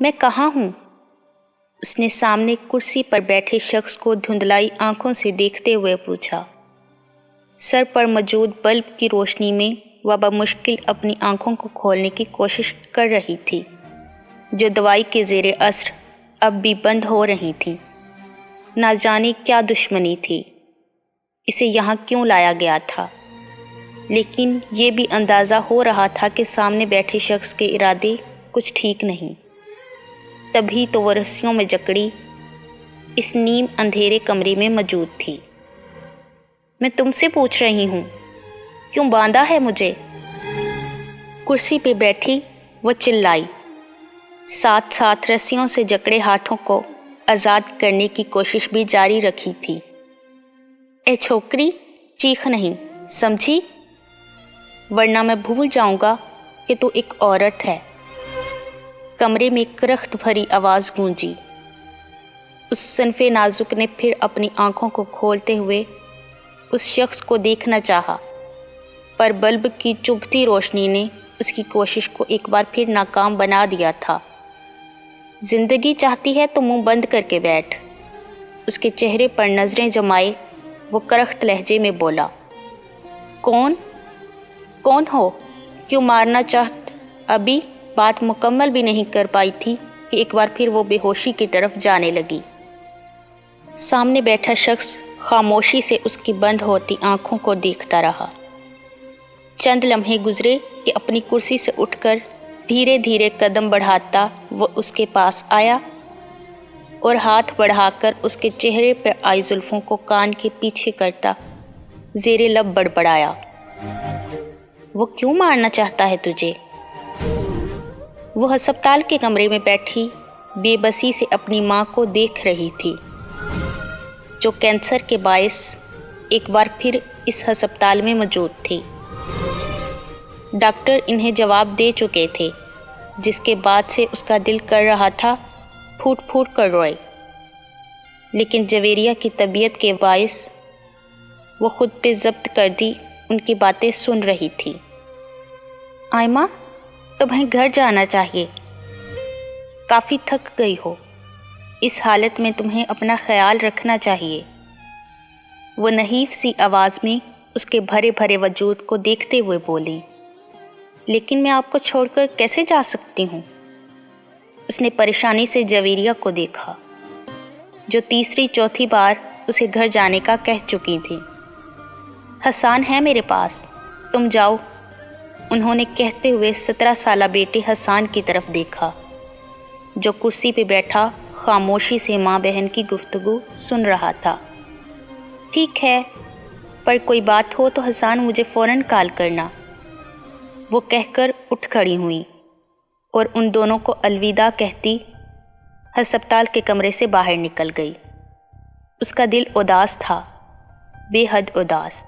मैं कहाँ हूँ? उसने सामने कुर्सी पर बैठे शख्स को धुंधलाई आंखों से देखते हुए पूछा। सर पर मौजूद बल्ब की रोशनी में वह बमुश्किल अपनी आंखों को खोलने की कोशिश कर रही थी, जो दवाई के ज़ेरे असर अब भी बंद हो रही थी। ना जाने क्या दुश्मनी थी, इसे यहाँ क्यों लाया गया था, लेकिन ये भी अंदाज़ा हो रहा था कि सामने बैठे शख्स के इरादे कुछ ठीक नहीं। तभी तो वो रस्सियों में जकड़ी इस नीम अंधेरे कमरे में मौजूद थी। मैं तुमसे पूछ रही हूँ, क्यों बांधा है मुझे? कुर्सी पे बैठी वो चिल्लाई, साथ साथ रस्सियों से जकड़े हाथों को आज़ाद करने की कोशिश भी जारी रखी थी। ए छोकरी, चीख नहीं, समझी? वरना मैं भूल जाऊंगा कि तू एक औरत है। कमरे में करख्त भरी आवाज़ गूंजी। उस सनफे नाजुक ने फिर अपनी आंखों को खोलते हुए उस शख्स को देखना चाहा, पर बल्ब की चुभती रोशनी ने उसकी कोशिश को एक बार फिर नाकाम बना दिया था। जिंदगी चाहती है तो मुंह बंद करके बैठ। उसके चेहरे पर नज़रें जमाए वो करख्त लहजे में बोला। कौन हो? क्यों मारना चाहत? अभी बात मुकम्मल भी नहीं कर पाई थी कि एक बार फिर वो बेहोशी की तरफ जाने लगी। सामने बैठा शख्स खामोशी से उसकी बंद होती आंखों को देखता रहा। चंद लम्हे गुजरे कि अपनी कुर्सी से उठकर धीरे धीरे कदम बढ़ाता वो उसके पास आया और हाथ बढ़ाकर उसके चेहरे पर आई जुल्फों को कान के पीछे करता ज़ेरे लब बड़बड़ाया। वो क्यों मारना चाहता है तुझे? वो अस्पताल के कमरे में बैठी बेबसी से अपनी माँ को देख रही थी, जो कैंसर के बायस एक बार फिर इस अस्पताल में मौजूद थी। डॉक्टर इन्हें जवाब दे चुके थे, जिसके बाद से उसका दिल कर रहा था फूट फूट कर रोए, लेकिन जवेरिया की तबीयत के बायस वो खुद पे ज़ब्त कर दी उनकी बातें सुन रही थी। आयमा, तुम्हें घर जाना चाहिए, काफ़ी थक गई हो। इस हालत में तुम्हें अपना ख्याल रखना चाहिए। वो नहीफ सी आवाज़ में उसके भरे भरे वजूद को देखते हुए बोली। लेकिन मैं आपको छोड़कर कैसे जा सकती हूँ? उसने परेशानी से जवेरिया को देखा, जो तीसरी चौथी बार उसे घर जाने का कह चुकी थी। हसान है मेरे पास, तुम जाओ। उन्होंने कहते हुए 17 साला बेटे हसान की तरफ देखा, जो कुर्सी पे बैठा खामोशी से माँ बहन की गुफ्तगू सुन रहा था। ठीक है, पर कोई बात हो तो हसान मुझे फ़ौरन कॉल करना, वो कहकर उठ खड़ी हुई और उन दोनों को अलविदा कहती अस्पताल के कमरे से बाहर निकल गई। उसका दिल उदास था, बेहद उदास।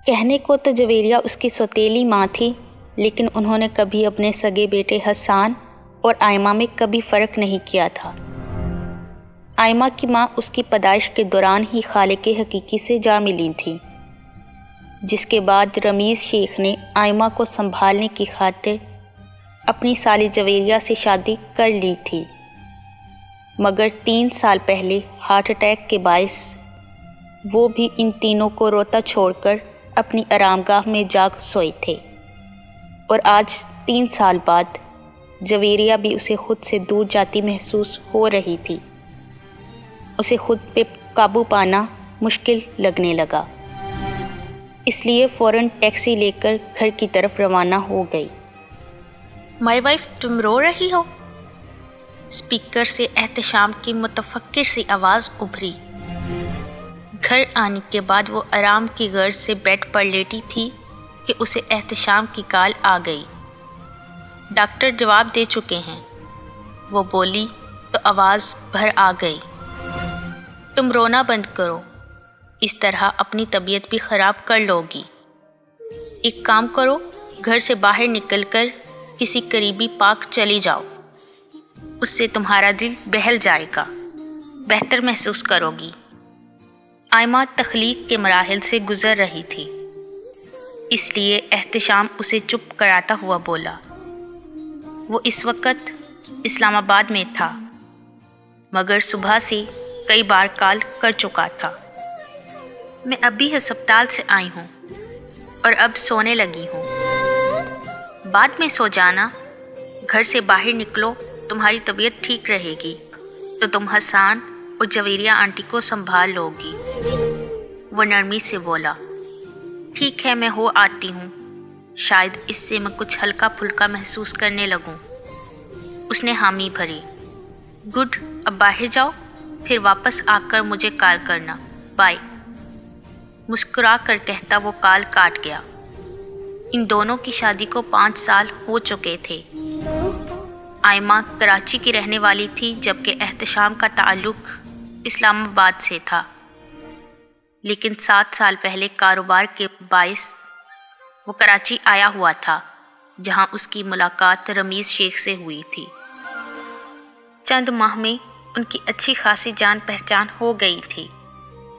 कहने को तो जवेरिया उसकी सौतेली माँ थी, लेकिन उन्होंने कभी अपने सगे बेटे हसान और आयमा में कभी फ़र्क नहीं किया था। आयमा की माँ उसकी पैदाइश के दौरान ही खालिक़े हकीकी से जा मिली थी, जिसके बाद रमीज़ शेख ने आयमा को संभालने की खातिर अपनी साली जवेरिया से शादी कर ली थी, मगर 3 साल पहले हार्ट अटैक के बायस वो भी इन तीनों को रोता छोड़कर अपनी आरामगाह में जाग सोए थे। और आज 3 साल बाद जवेरिया भी उसे खुद से दूर जाती महसूस हो रही थी। उसे खुद पे काबू पाना मुश्किल लगने लगा, इसलिए फ़ौरन टैक्सी लेकर घर की तरफ रवाना हो गई। माय वाइफ, तुम रो रही हो? स्पीकर से एहतशाम की मुतफक्किर सी आवाज़ उभरी। घर आने के बाद वो आराम की गर्ज से बेड पर लेटी थी कि उसे एहतशाम की कॉल आ गई। डॉक्टर जवाब दे चुके हैं, वो बोली तो आवाज़ भर आ गई। तुम रोना बंद करो, इस तरह अपनी तबीयत भी ख़राब कर लोगी। एक काम करो, घर से बाहर निकलकर किसी करीबी पार्क चली जाओ, उससे तुम्हारा दिल बहल जाएगा, बेहतर महसूस करोगी। आयमा तख्लीक के मराहिल से गुज़र रही थी, इसलिए एहतशाम उसे चुप कराता हुआ बोला। वो इस वक्त اسلام آباد میں تھا، مگر صبح سے کئی بار کال کر چکا تھا۔ میں ابھی ہسپتال سے آئی ہوں اور اب سونے لگی ہوں۔ بعد میں سو جانا، گھر سے باہر نکلو، تمہاری طبیعت ٹھیک رہے گی تو تم حسان اور جویریہ آنٹی کو سنبھال لو گی۔ وہ نرمی سے بولا۔ ٹھیک ہے، میں ہو آتی ہوں، شاید اس سے میں کچھ ہلکا پھلکا محسوس کرنے لگوں۔ اس نے حامی بھری۔ گڈ، اب باہر جاؤ، پھر واپس آ کر مجھے کال کرنا، بائے۔ مسکرا کر کہتا وہ کال کاٹ گیا۔ ان دونوں کی شادی کو 5 سال ہو چکے تھے۔ آئمہ کراچی کی رہنے والی تھی، جبکہ احتشام کا تعلق اسلام آباد سے تھا، لیکن 7 سال پہلے کاروبار کے باعث وہ کراچی آیا ہوا تھا، جہاں اس کی ملاقات رمیز شیخ سے ہوئی تھی۔ چند ماہ میں ان کی اچھی خاصی جان پہچان ہو گئی تھی،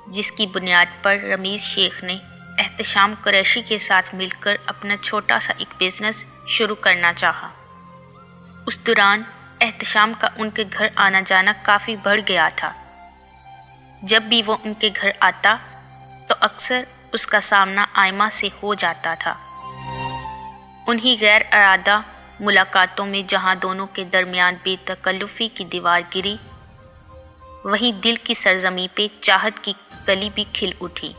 جس کی بنیاد پر رمیز شیخ نے احتشام قریشی کے ساتھ مل کر اپنا چھوٹا سا ایک بزنس شروع کرنا چاہا۔ اس دوران احتشام کا ان کے گھر آنا جانا کافی بڑھ گیا تھا۔ جب بھی وہ ان کے گھر آتا تو اکثر اس کا سامنا آئمہ سے ہو جاتا تھا۔ انہی غیر ارادہ ملاقاتوں میں جہاں دونوں کے درمیان بے تکلفی کی دیوار گری، وہیں دل کی سرزمین پہ چاہت کی کلی بھی کھل اٹھی۔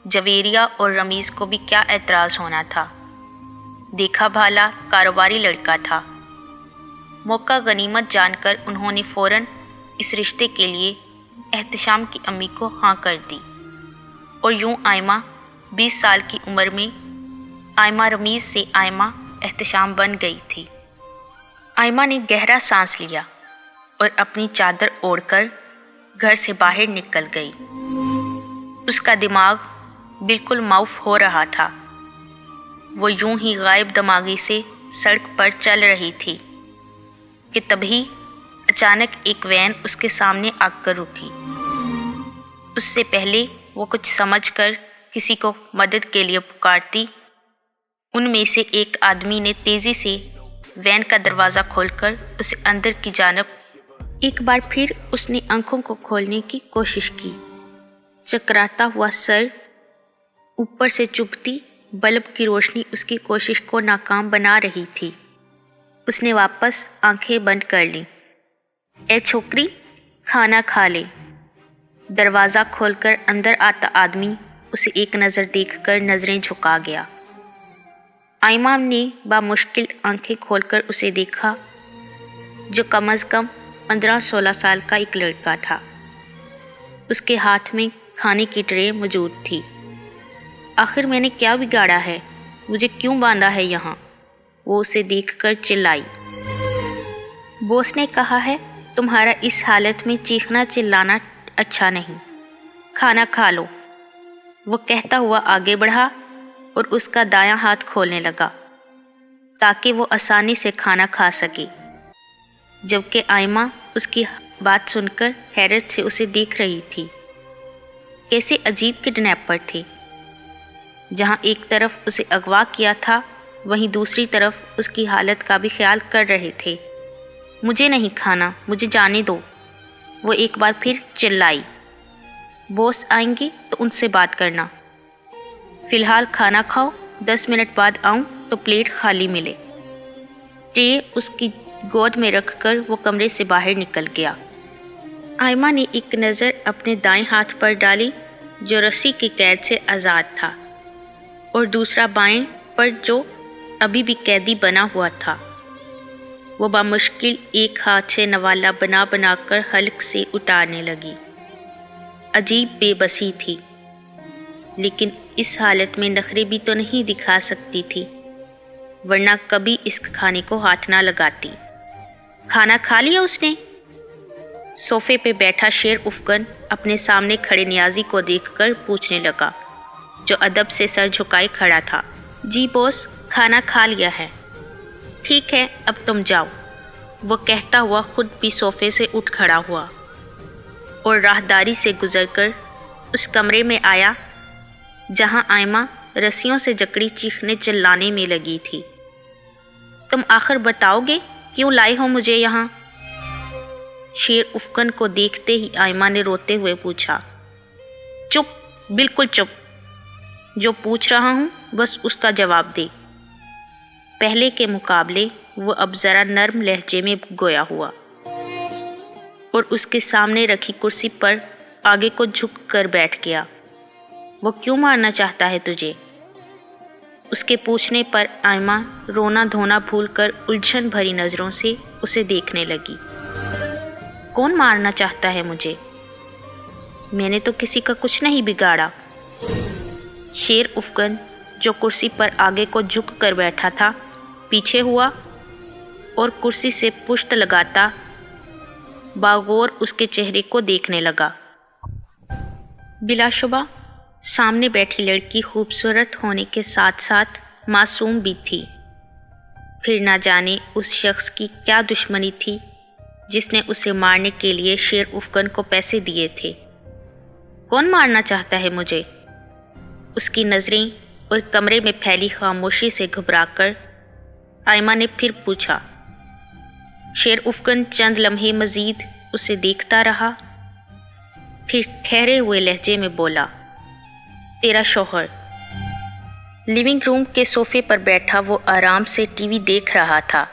جویریہ اور رمیز کو بھی کیا اعتراض ہونا تھا، دیکھا بھالا کاروباری لڑکا تھا۔ موقع غنیمت جان کر انہوں نے فوراً اس رشتے کے لیے احتشام کی امی کو ہاں کر دی، اور یوں آئمہ 20 سال کی عمر میں آئمہ رمیز سے آئمہ احتشام بن گئی تھی۔ آئمہ نے گہرا سانس لیا اور اپنی چادر اوڑھ کر گھر سے باہر نکل گئی۔ اس کا دماغ بالکل معاف ہو رہا تھا۔ وہ یوں ہی غائب دماغی سے سڑک پر چل رہی تھی کہ تبھی اچانک ایک وین اس کے سامنے آ کر رکی۔ اس سے پہلے وہ کچھ سمجھ کر کسی کو مدد کے لیے پکارتی، ان میں سے ایک آدمی نے تیزی سے وین کا دروازہ کھول کر اسے اندر کی جانب۔ ایک بار پھر اس نے آنکھوں کو کھولنے کی کوشش کی۔ چکراتا ہوا سر، اوپر سے چبھتی بلب کی روشنی اس کی کوشش کو ناکام بنا رہی تھی۔ اس نے واپس آنکھیں بند کر لیں۔ اے چھوکری، کھانا کھا لے۔ دروازہ کھول کر اندر آتا آدمی اسے ایک نظر دیکھ کر نظریں جھکا گیا۔ آئمہ نے بامشکل آنکھیں کھول کر اسے دیکھا، جو کم از کم 15-16 سال کا ایک لڑکا تھا۔ اس کے ہاتھ میں کھانے کی ٹرے موجود تھی۔ آخر میں نے کیا بگاڑا ہے؟ مجھے کیوں باندھا ہے یہاں؟ وہ اسے دیکھ کر چلائی۔ بوس نے کہا ہے تمہارا اس حالت میں چیخنا چلانا اچھا نہیں، کھانا کھا لو۔ وہ کہتا ہوا آگے بڑھا اور اس کا دایاں ہاتھ کھولنے لگا تاکہ وہ آسانی سے کھانا کھا سکے، جبکہ آئمہ اس کی بات سن کر حیرت سے اسے دیکھ رہی تھی۔ کیسے عجیب کڈنیپر تھے، جہاں ایک طرف اسے اغوا کیا تھا، وہیں دوسری طرف اس کی حالت کا بھی خیال کر رہے تھے۔ مجھے نہیں کھانا، مجھے جانے دو، وہ ایک بار پھر چلائی۔ بوس آئیں گے تو ان سے بات کرنا، فی الحال کھانا کھاؤ، 10 منٹ بعد آؤں تو پلیٹ خالی ملے۔ ٹرے اس کی گود میں رکھ کر وہ کمرے سے باہر نکل گیا۔ آئمہ نے ایک نظر اپنے دائیں ہاتھ پر ڈالی جو رسی کی قید سے آزاد تھا، اور دوسرا بائیں پر جو ابھی بھی قیدی بنا ہوا تھا۔ وہ بامشکل ایک ہاتھ سے نوالا بنا بنا کر حلق سے اتارنے لگی۔ عجیب بے بسی تھی، لیکن اس حالت میں نخرے بھی تو نہیں دکھا سکتی تھی، ورنہ کبھی اس کھانے کو ہاتھ نہ لگاتی۔ کھانا کھا لیا اس نے؟ صوفے پہ بیٹھا شیر افغن اپنے سامنے کھڑے نیازی کو دیکھ کر پوچھنے لگا، جو ادب سے سر جھکائے کھڑا تھا۔ جی بوس، کھانا کھا لیا ہے۔ ٹھیک ہے، اب تم جاؤ، وہ کہتا ہوا خود بھی صوفے سے اٹھ کھڑا ہوا اور راہداری سے گزر کر اس کمرے میں آیا جہاں آئمہ رسیوں سے جکڑی چیخنے چلانے میں لگی تھی۔ تم آخر بتاؤ گے क्यों लाए हो मुझे यहाँ? शेर उफकन को देखते ही आयमा ने रोते हुए पूछा। चुप, बिल्कुल चुप। जो पूछ रहा हूँ बस उसका जवाब दे। पहले के मुकाबले वो अब ज़रा नर्म लहजे में गोया हुआ और उसके सामने रखी कुर्सी पर आगे को झुक कर बैठ गया। वो क्यों मारना चाहता है तुझे? उसके पूछने पर आयमा रोना धोना भूलकर उलझन भरी नज़रों से उसे देखने लगी। कौन मारना चाहता है मुझे? मैंने तो किसी का कुछ नहीं बिगाड़ा। शेर उफकन जो कुर्सी पर आगे को झुक कर बैठा था पीछे हुआ और कुर्सी से पुश्त लगाता बागौर उसके चेहरे को देखने लगा। बिलाशुबा सामने बैठी लड़की खूबसूरत होने के साथ साथ मासूम भी थी। फिर ना जाने उस शख्स की क्या दुश्मनी थी जिसने उसे मारने के लिए शेर उफकन को पैसे दिए थे। कौन मारना चाहता है मुझे? उसकी नज़रें और कमरे में फैली खामोशी से घबराकर आयमा ने फिर पूछा। शेर उफकन चंद लम्हे मज़ीद उसे देखता रहा, फिर ठहरे हुए लहजे में बोला, तेरा शौहर। लिविंग रूम के सोफे पर बैठा वो आराम से टीवी देख रहा था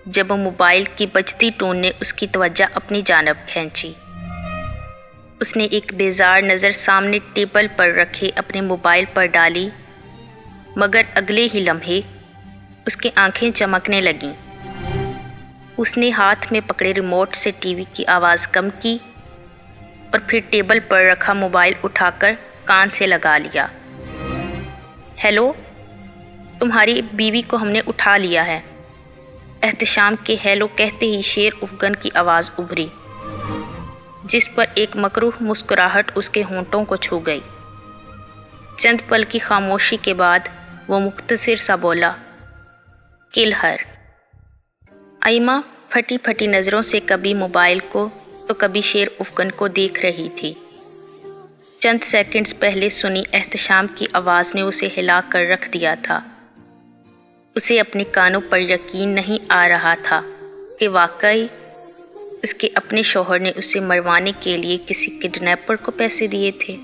जब मोबाइल की बजती टोन ने उसकी तवज्जो अपनी जानब खींची। उसने एक बेजार नज़र सामने टेबल पर रखे अपने मोबाइल पर डाली, मगर अगले ही लम्हे उसकी आंखें चमकने लगीं। उसने हाथ में पकड़े रिमोट से टीवी की आवाज़ कम की और फिर टेबल पर रखा मोबाइल उठाकर कान से लगा लिया। हेलो, तुम्हारी बीवी को हमने उठा लिया है। एहतशाम के हेलो कहते ही शेर उफगन की आवाज़ उभरी, जिस पर एक मकरूह मुस्कुराहट उसके होंठों को छू गई। चंद पल की खामोशी के बाद वो मुख्तसर सा बोला, किलहर। आयमा फटी फटी नज़रों से कभी मोबाइल को तो कभी शेर उफगन को देख रही थी। चंद सेकंड्स पहले सुनी एहतशाम की आवाज़ ने उसे हिला कर रख दिया था। उसे अपने कानों पर यकीन नहीं आ रहा था कि वाकई उसके अपने शौहर ने उसे मरवाने के लिए किसी किडनैपर को पैसे दिए थे।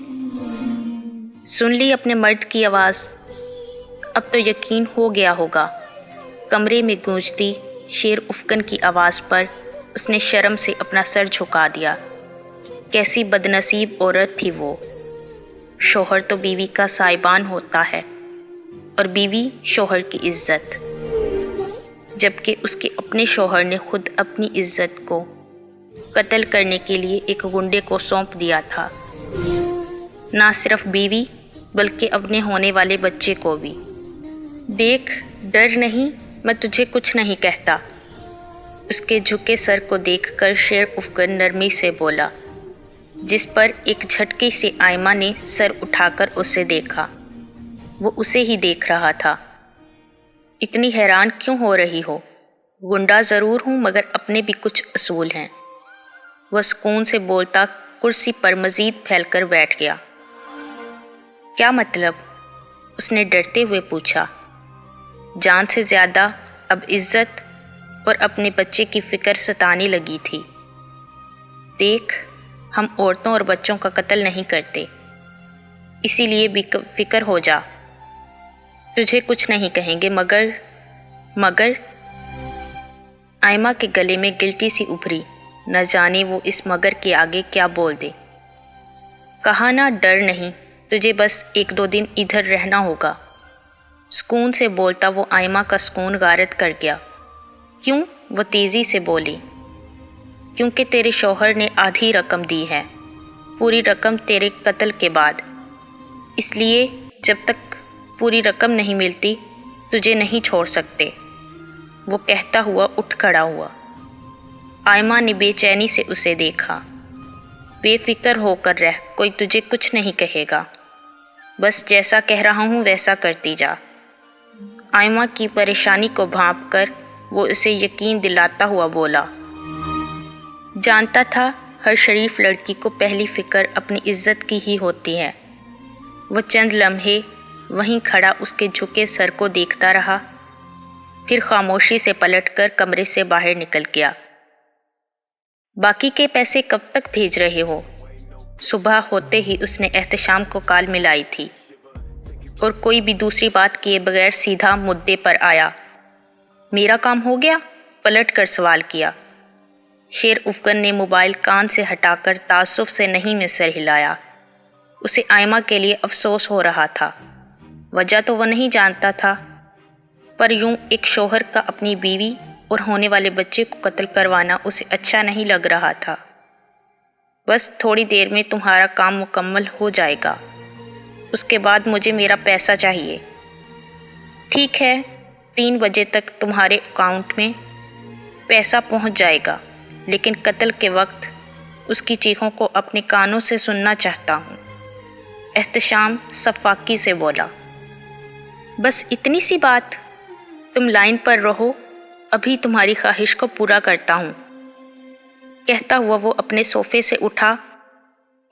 सुन ली अपने मर्द की आवाज़? अब तो यकीन हो गया होगा। कमरे में गूंजती शेर उफकन की आवाज़ पर उसने शर्म से अपना सर झुका दिया। कैसी बदनसीब औरत थी वो। शौहर तो बीवी का साइबान होता है और बीवी शौहर की इज्जत, जबकि उसके अपने शौहर ने खुद अपनी इज्जत को कत्ल करने के लिए एक गुंडे को सौंप दिया था। ना सिर्फ बीवी बल्कि अपने होने वाले बच्चे को भी। देख, डर नहीं, मैं तुझे कुछ नहीं कहता। उसके झुके सर को देखकर शेर उफगन नरमी से बोला, जिस पर एक झटके से आयमा ने सर उठाकर उसे देखा। वो उसे ही देख रहा था। इतनी हैरान क्यों हो रही हो? गुंडा ज़रूर हूँ मगर अपने भी कुछ असूल हैं। वह सुकून से बोलता कुर्सी पर मज़ीद फैलकर बैठ गया। क्या मतलब? उसने डरते हुए पूछा। जान से ज़्यादा अब इज्जत और अपने बच्चे की फ़िक्र सताने लगी थी। देख, हम औरतों और बच्चों का कत्ल नहीं करते, इसीलिए भी फ़िक्र हो जा। तुझे कुछ नहीं कहेंगे मगर आयमा के गले में गिल्टी सी उभरी। न जाने वो इस मगर के आगे क्या बोल दे। कहा ना, डर नहीं, तुझे बस 1-2 दिन इधर रहना होगा। सुकून से बोलता वो आयमा का सुकून गारत कर गया। क्यों? वो तेज़ी से बोली। क्योंकि तेरे शौहर ने आधी रकम दी है, पूरी रकम तेरे कत्ल के बाद। इसलिए जब तक पूरी रकम नहीं मिलती तुझे नहीं छोड़ सकते। वो कहता हुआ उठ खड़ा हुआ। आयमा ने बेचैनी से उसे देखा। बेफिक्र होकर रह, कोई तुझे कुछ नहीं कहेगा। बस जैसा कह रहा हूँ वैसा करती जा। आयमा की परेशानी को भांप कर वो उसे यकीन दिलाता हुआ बोला। जानता था हर शरीफ लड़की को पहली फ़िक्र अपनी इज्जत की ही होती है। वो चंद लम्हे वहीं खड़ा उसके झुके सर को देखता रहा, پھر خاموشی سے پلٹ کر کمرے سے باہر نکل گیا۔ باقی کے پیسے کب تک بھیج رہے ہو؟ صبح ہوتے ہی اس نے احتشام کو کال ملائی تھی اور کوئی بھی دوسری بات کیے بغیر سیدھا مدعے پر آیا۔ میرا کام ہو گیا؟ پلٹ کر سوال کیا۔ شیر افغن نے موبائل کان سے ہٹا کر تعصب سے نہیں میں سر ہلایا۔ اسے آئمہ کے لیے افسوس ہو رہا تھا۔ وجہ تو وہ نہیں جانتا تھا، پر یوں ایک شوہر کا اپنی بیوی اور ہونے والے بچے کو قتل کروانا اسے اچھا نہیں لگ رہا تھا۔ بس تھوڑی دیر میں تمہارا کام مکمل ہو جائے گا، اس کے بعد مجھے میرا پیسہ چاہیے۔ ٹھیک ہے، 3 بجے تک تمہارے اکاؤنٹ میں پیسہ پہنچ جائے گا، لیکن قتل کے وقت اس کی چیخوں کو اپنے کانوں سے سننا چاہتا ہوں۔ احتشام صفاقی سے بولا۔ بس اتنی سی بات؟ تم لائن پر رہو، ابھی تمہاری خواہش کو پورا کرتا ہوں۔ کہتا ہوا وہ اپنے صوفے سے اٹھا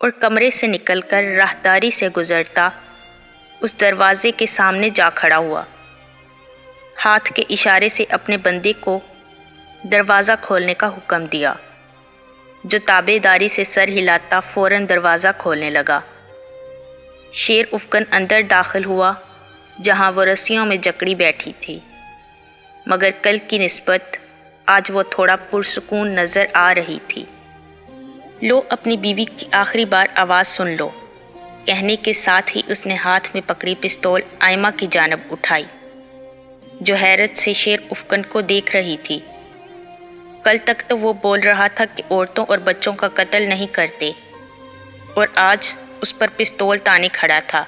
اور کمرے سے نکل کر راہداری سے گزرتا اس دروازے کے سامنے جا کھڑا ہوا۔ ہاتھ کے اشارے سے اپنے بندے کو دروازہ کھولنے کا حکم دیا، جو تابع داری سے سر ہلاتا فوراً دروازہ کھولنے لگا۔ شیر افغن اندر داخل ہوا، جہاں وہ رسیوں میں جکڑی بیٹھی تھی، مگر کل کی نسبت آج وہ تھوڑا پرسکون نظر آ رہی تھی۔ لو اپنی بیوی کی آخری بار آواز سن لو، کہنے کے ساتھ ہی اس نے ہاتھ میں پکڑی پستول آئمہ کی جانب اٹھائی، جو حیرت سے شیر افغن کو دیکھ رہی تھی۔ کل تک تو وہ بول رہا تھا کہ عورتوں اور بچوں کا قتل نہیں کرتے، اور آج اس پر پستول تانے کھڑا تھا۔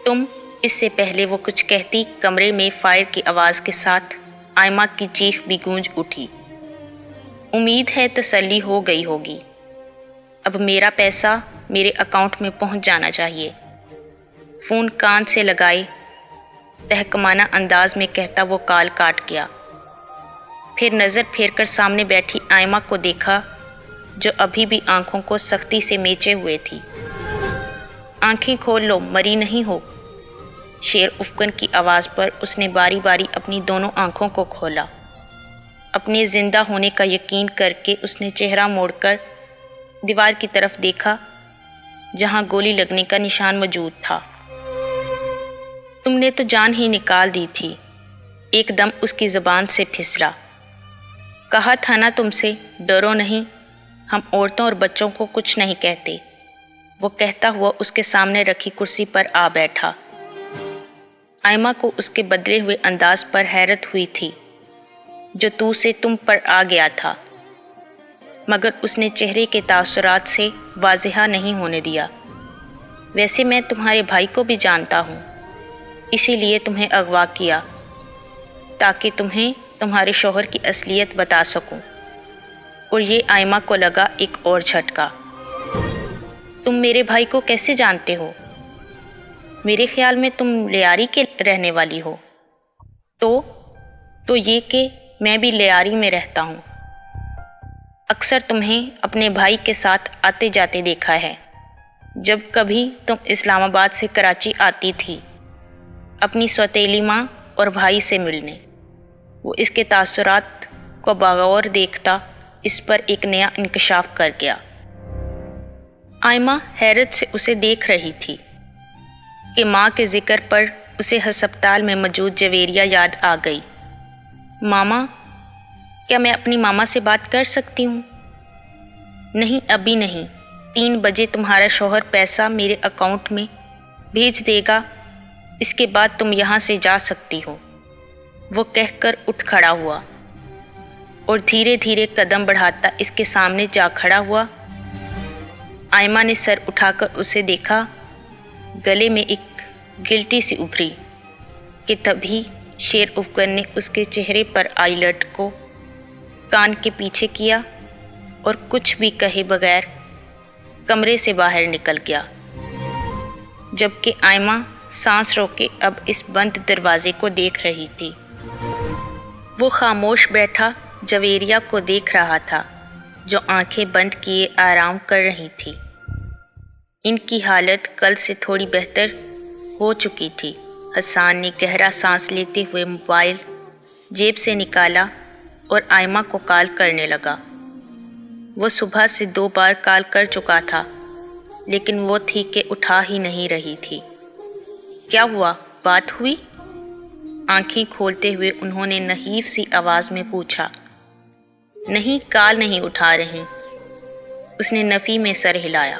تم، اس سے پہلے وہ کچھ کہتی، کمرے میں فائر کی آواز کے ساتھ آئمہ کی چیخ بھی گونج اٹھی۔ امید ہے تسلی ہو گئی ہوگی۔ اب میرا پیسہ میرے اکاؤنٹ میں پہنچ جانا چاہیے۔ فون کان سے لگائے تحکمانہ انداز میں کہتا وہ کال کاٹ گیا۔ پھر نظر پھیر کر سامنے بیٹھی آئمہ کو دیکھا، جو ابھی بھی آنکھوں کو سختی سے میچے ہوئے تھی۔ آنکھیں کھول لو، مری نہیں ہو۔ شیر افغن کی آواز پر اس نے باری باری اپنی دونوں آنکھوں کو کھولا۔ اپنے زندہ ہونے کا یقین کر کے اس نے چہرہ موڑ کر دیوار کی طرف دیکھا، جہاں گولی لگنے کا نشان موجود تھا۔ تم نے تو جان ہی نکال دی تھی، ایک دم اس کی زبان سے پھسلا۔ کہا تھا نا تم سے، ڈرو نہیں، ہم عورتوں اور بچوں کو کچھ نہیں کہتے۔ وہ کہتا ہوا اس کے سامنے رکھی کرسی پر آ بیٹھا۔ آئمہ کو اس کے بدلے ہوئے انداز پر حیرت ہوئی تھی، جو تو سے تم پر آ گیا تھا، مگر اس نے چہرے کے تاثرات سے واضح نہیں ہونے دیا۔ ویسے میں تمہارے بھائی کو بھی جانتا ہوں، اسی لیے تمہیں اغوا کیا، تاکہ تمہیں تمہارے شوہر کی اصلیت بتا سکوں۔ اور یہ آئمہ کو لگا ایک اور جھٹکا۔ تم میرے بھائی کو کیسے جانتے ہو؟ میرے خیال میں تم لیاری کے رہنے والی ہو۔ تو یہ کہ میں بھی لیاری میں رہتا ہوں۔ اکثر تمہیں اپنے بھائی کے ساتھ آتے جاتے دیکھا ہے، جب کبھی تم اسلام آباد سے کراچی آتی تھی اپنی سوتیلی ماں اور بھائی سے ملنے۔ وہ اس کے تاثرات کو بغور دیکھتا اس پر ایک نیا انکشاف کر گیا۔ آئمہ حیرت سے اسے دیکھ رہی تھی کہ ماں کے ذکر پر اسے ہسپتال میں موجود جویریہ یاد آ گئی۔ ماما، کیا میں اپنی ماما سے بات کر سکتی ہوں؟ نہیں، ابھی نہیں، 3 بجے تمہارا شوہر پیسہ میرے اکاؤنٹ میں بھیج دے گا، اس کے بعد تم یہاں سے جا سکتی ہو۔ وہ کہہ کر اٹھ کھڑا ہوا اور دھیرے دھیرے قدم بڑھاتا اس کے سامنے جا کھڑا ہوا۔ آئمہ نے سر اٹھا کر اسے دیکھا، گلے میں ایک گلٹی سی ابھری کہ تبھی شیر افغن نے اس کے چہرے پر آئی لٹ کو کان کے پیچھے کیا اور کچھ بھی کہے بغیر کمرے سے باہر نکل گیا، جبکہ آئمہ سانس روکے اب اس بند دروازے کو دیکھ رہی تھی۔ وہ خاموش بیٹھا جویریہ کو دیکھ رہا تھا، جو آنکھیں بند کیے آرام کر رہی تھی۔ ان کی حالت کل سے تھوڑی بہتر ہو چکی تھی۔ حسان نے گہرا سانس لیتے ہوئے موبائل जेब से निकाला और आयमा को कॉल करने लगा। वो सुबह से 2 बार कॉल कर चुका था, लेकिन वो थी कि उठा ही नहीं रही थी। क्या हुआ, बात हुई? आंखें खोलते हुए उन्होंने नहीफ सी आवाज़ में पूछा। नहीं, कॉल नहीं उठा रहे। उसने नफ़ी में सर हिलाया।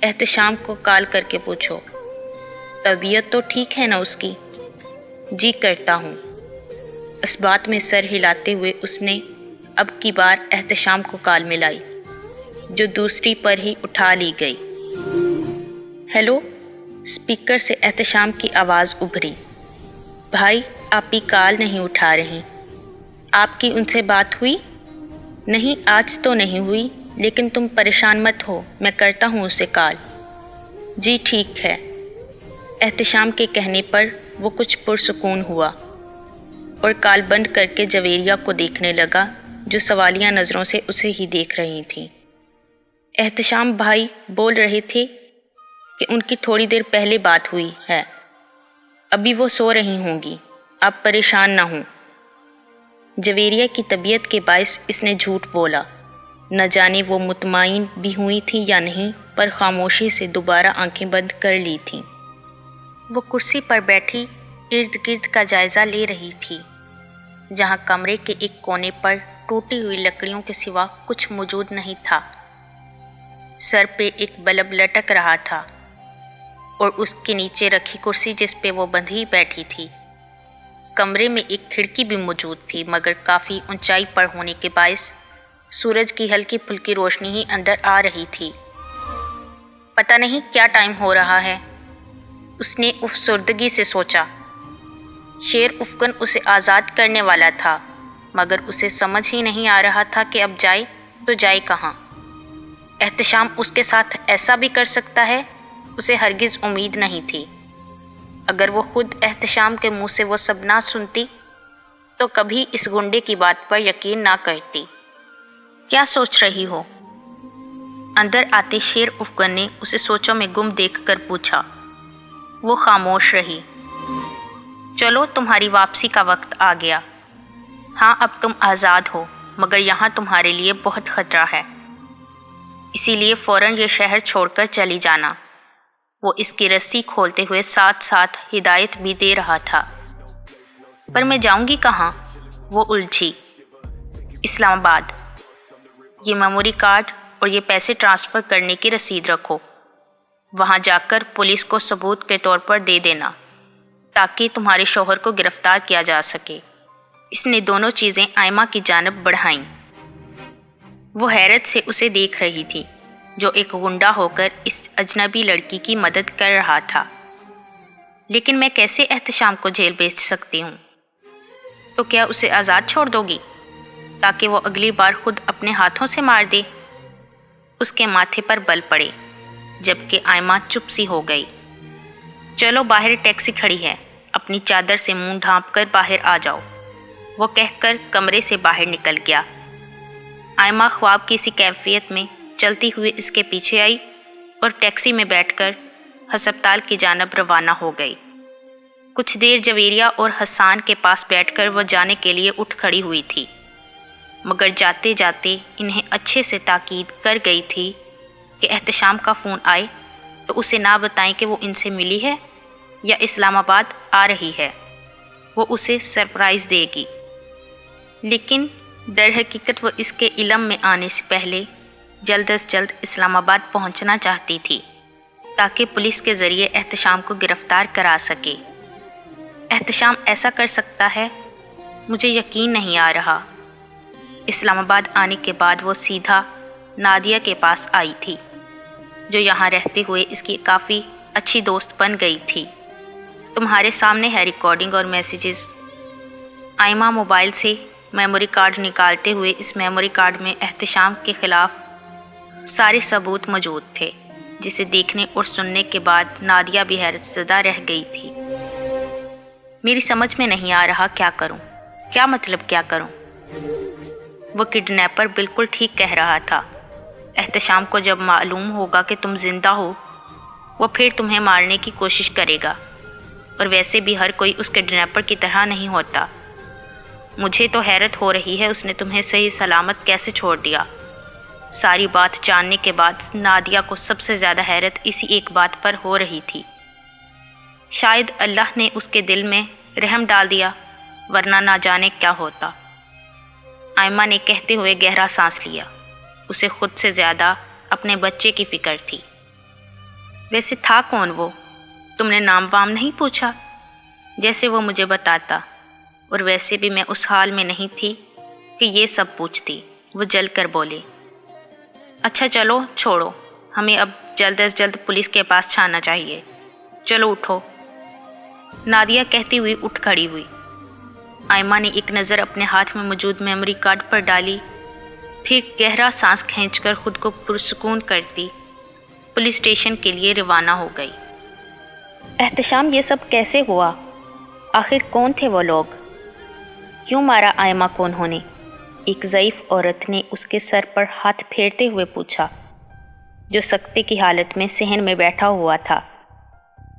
एहतशाम को कॉल करके पूछो, तबीयत तो ठीक है ना उसकी? जी करता हूँ। इस बात में सर हिलाते हुए उसने अब की बार एहतशाम को कॉल मिलाई, जो दूसरी पर ही उठा ली गई। हेलो, स्पीकर से एहतशाम की आवाज़ उभरी। भाई, आप ही कॉल नहीं उठा रहे। आपकी उनसे बात हुई? नहीं, आज तो नहीं हुई, लेकिन तुम परेशान मत हो, मैं करता हूँ उसे कॉल। जी ठीक है। एहतशाम के कहने पर वो कुछ पुरसुकून हुआ और कॉल बंद करके जवेरिया को देखने लगा, जो सवालिया नज़रों से उसे ही देख रही थी। एहतशाम भाई बोल रहे थे कि उनकी थोड़ी देर पहले बात हुई है। अभी वो सो रही होंगी, आप परेशान ना हों। जवेरिया की तबीयत के बायस इसने झूठ बोला। न जाने वो मुतमईन भी हुई थी या नहीं, पर खामोशी से दोबारा आंखें बंद कर ली थीं। वो कुर्सी पर बैठी इर्द गिर्द का जायज़ा ले रही थी, जहाँ कमरे के एक कोने पर टूटी हुई लकड़ियों के सिवा कुछ मौजूद नहीं था। सर पे एक बल्ब लटक रहा था और उसके नीचे रखी कुर्सी जिस पे वो बंधी बैठी थी। कमरे में एक खिड़की भी मौजूद थी, मगर काफ़ी ऊंचाई पर होने के बायस सूरज की हल्की फुल्की रोशनी ही अंदर आ रही थी। पता नहीं क्या टाइम हो रहा है, उसने अफसुर्दगी से सोचा। शेर उफ़कन उसे आज़ाद करने वाला था, मगर उसे समझ ही नहीं आ रहा था कि अब जाए तो जाए कहाँ। एहतशाम उसके साथ ऐसा भी कर सकता है, उसे हरगिज़ उम्मीद नहीं थी। अगर वो खुद एहतशाम के मुंह से वो सब ना सुनती तो कभी इस गुंडे की बात पर यकीन ना करती। क्या सोच रही हो? अंदर आते शेर उफ़कन ने उसे सोचों में गुम देखकर पूछा। वो खामोश रही। चलो, तुम्हारी वापसी का वक्त आ गया। हाँ, अब तुम आज़ाद हो, मगर यहाँ तुम्हारे लिए बहुत ख़तरा है, इसीलिए फ़ौरन ये शहर छोड़कर चली जाना। वो इसकी रस्सी खोलते हुए साथ साथ हिदायत भी दे रहा था। पर मैं जाऊंगी कहाँ? वो उलझी। इस्लामाबाद। ये मेमोरी कार्ड और ये पैसे ट्रांसफ़र करने की रसीद रखो। वहाँ जाकर पुलिस को सबूत के तौर पर दे देना, ताकि तुम्हारे शौहर को गिरफ्तार किया जा सके। इसने दोनों चीज़ें आयमा की जानब बढ़ाईं। वो हैरत से उसे देख रही थी, जो एक गुंडा होकर इस अजनबी लड़की की मदद कर रहा था। लेकिन मैं कैसे एहतशाम को जेल भेज सकती हूँ? तो क्या उसे आज़ाद छोड़ दोगी, ताकि वो अगली बार खुद अपने हाथों से मार दे? उसके माथे पर बल पड़े, जबकि आयमा चुप सी हो गई। चलो, बाहर टैक्सी खड़ी है, अपनी चादर से मुंह ढांप कर बाहर आ जाओ, वो कहकर कमरे से बाहर निकल गया। आयमा ख्वाब की सी कैफियत में चलती हुई इसके पीछे आई और टैक्सी में बैठकर हस्पताल की जानब रवाना हो गई। कुछ देर जवेरिया और हसान के पास बैठकर वो जाने के लिए उठ खड़ी हुई थी, मगर जाते जाते इन्हें अच्छे से ताकीद कर गई थी कि एहतशाम का फ़ोन आए तो उसे ना बताएं कि वो इनसे मिली है या इस्लामाबाद आ रही है, वो उसे सरप्राइज़ देगी। लेकिन दर हकीकत वो इसके इल्म में आने से पहले जल्द अज जल्द इस्लामाबाद पहुंचना चाहती थी, ताकि पुलिस के ज़रिए एहतशाम को गिरफ़्तार करा सके। एहतशाम ऐसा कर सकता है, मुझे यकीन नहीं आ रहा। इस्लामाबाद आने के बाद वो सीधा नादिया के पास आई थी, जो यहाँ रहते हुए इसकी काफ़ी अच्छी दोस्त बन गई थी। तुम्हारे सामने है रिकॉर्डिंग और मैसेजेस। आयमा मोबाइल से मेमोरी कार्ड निकालते हुए, इस मेमोरी कार्ड में एहतशाम के ख़िलाफ़ सारे सबूत मौजूद थे, जिसे देखने और सुनने के बाद नादिया भी हैरतज़दा रह गई थी। मेरी समझ में नहीं आ रहा, क्या करूं? क्या मतलब क्या करूं? वो किडनैपर बिल्कुल ठीक कह रहा था। एहतशाम को जब मालूम होगा कि तुम ज़िंदा हो, वो फिर तुम्हें मारने की कोशिश करेगा, और वैसे भी हर कोई उस किडनैपर की तरह नहीं होता। مجھے تو حیرت ہو رہی ہے اس نے تمہیں صحیح سلامت کیسے چھوڑ دیا۔ ساری بات جاننے کے بعد نادیہ کو سب سے زیادہ حیرت اسی ایک بات پر ہو رہی تھی۔ شاید اللہ نے اس کے دل میں رحم ڈال دیا، ورنہ نہ جانے کیا ہوتا۔ آئمہ نے کہتے ہوئے گہرا سانس لیا۔ اسے خود سے زیادہ اپنے بچے کی فکر تھی۔ ویسے تھا کون وہ؟ تم نے نام وام نہیں پوچھا؟ جیسے وہ مجھے بتاتا، اور ویسے بھی میں اس حال میں نہیں تھی کہ یہ سب پوچھتی۔ وہ جل کر بولے، اچھا چلو چھوڑو، ہمیں اب جلد از جلد پولیس کے پاس جانا چاہیے، چلو اٹھو۔ نادیہ کہتی ہوئی اٹھ کھڑی ہوئی۔ آئمہ نے ایک نظر اپنے ہاتھ میں موجود میموری کارڈ پر ڈالی، پھر گہرا سانس کھینچ کر خود کو پرسکون کرتی پولیس اسٹیشن کے لیے روانہ ہو گئی۔ احتشام، یہ سب کیسے ہوا؟ آخر کون تھے وہ لوگ؟ کیوں مارا آئمہ کو انہوں نے؟ ایک ضعیف عورت نے اس کے سر پر ہاتھ پھیرتے ہوئے پوچھا، جو سکتے کی حالت میں صحن میں بیٹھا ہوا تھا۔